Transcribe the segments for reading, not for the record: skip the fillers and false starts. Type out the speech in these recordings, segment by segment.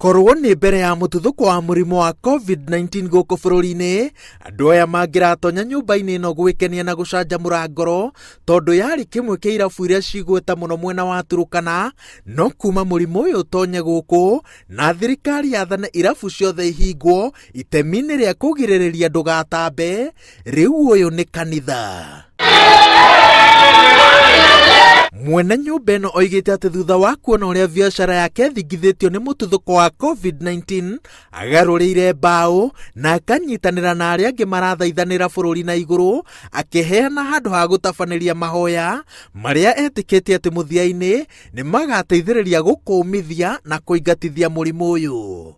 Gukorwo ni mbere ya mututhuko wa murimo wa COVID-19 guku bururi-ini, andu aya mangiratonya nyumba-ini ino gwikenia na gucanjamura ngoro tondu yari kimwe kia irabu iria cigweta muno mwena wa Turkana, no kuma murimo uyu utonye guku na thirikari yathane irabu ciothe ihingwo itemi-ini ria kugiririria ndugatambe, riu uyu ni kanitha. Mwene nyumba ino oigite ati thutha wa kuona uria biacara yake thingithitio ni mututhuko wa COVID-19 agarurire mbao na akanyitanira na aria angi marathaithanira bururi na iguru, akiheana handu ha gutabaniria mahoya maria etikitie ati muthia-ini ni magateithiriria gukumithia na kuingatithia murimu uyu.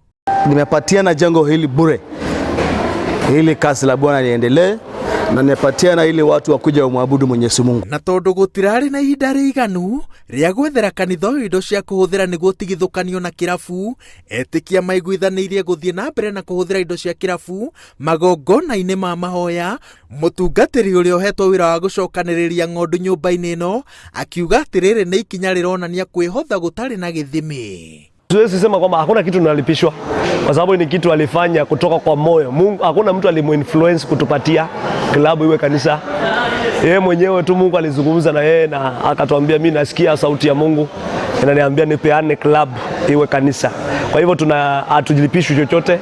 Nimepatiana jengo hili bure ili kazi la Bwana liendelee, na nepatiana ili watu wakuja wamwabudu Mwenyezi Mungu. Na tondu gutirari na ihinda riganu ria gwethera kanitha indo cia kuhuthira niguo tigithukanio na kirabu, etikia maiguithanirie guthie na mbere na kuhuthira indo cia kirabu magongona-ini ma mahoya. Mutungatiri uria uhetwo wira wa gucokaniriria ng'ondu nyumba-ini ino akiuga atiriri ni ikinya rironania kwihotha gutari na githimi. Siwezi sema kwamba hakuna kitu tunalipishwa, kwa sababu ni kitu alifanya kutoka kwa moyo. Mungu, hakuna mtu alimuinfluence kutupatia klabu iwe kanisa. Yeye mwenyewe tu Mungu alizungumza na yeye na akatuambia, mimi nasikia sauti ya Mungu inaniambia nipeane klabu iwe kanisa. Kwa hivyo hatujilipishwi chochote.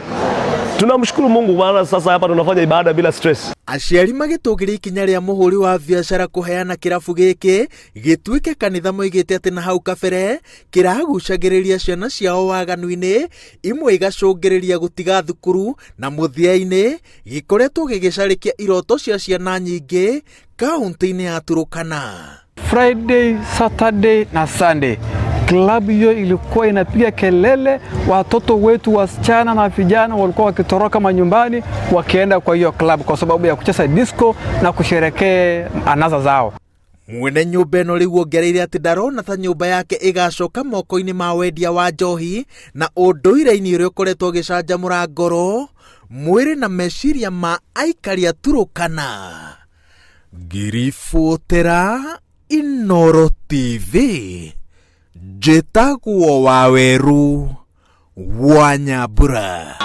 Tunamshukuru Mungu maana sasa hapa tunafanya ibada bila stress. Aciari magitugiria ikinya ria muhuri wa biacara kuheana kirabu giki gituike kanitha moigite ati na hau kabere kiragucagiriria ciana ciao waganu-ini, imwe igacungiriria gutiga thukuru, na muthia-ini gikoretwo gigicarikia iroto cia ciana nyingi kaunti-ini ya Turkana. Friday, Saturday na Sunday klabu hiyo ilikuwa inapiga kelele, watoto wetu wasichana na vijana walikuwa wakitoroka manyumbani wakienda kwa hiyo klabu kwa sababu ya kucheza disco na kusherekea anasa zao. Mwene nyumba ino riu ongereire ati ndarona ta nyumba yake igacoka moko-ini ma wendia wa njohi na unduire-ini uria ukoretwo gicanjamura ngoro, mwiri na meciria ma aikari a Turkana. Ngiribotera Inooro TV, Njĩtagwo Waweru wa Nyambura.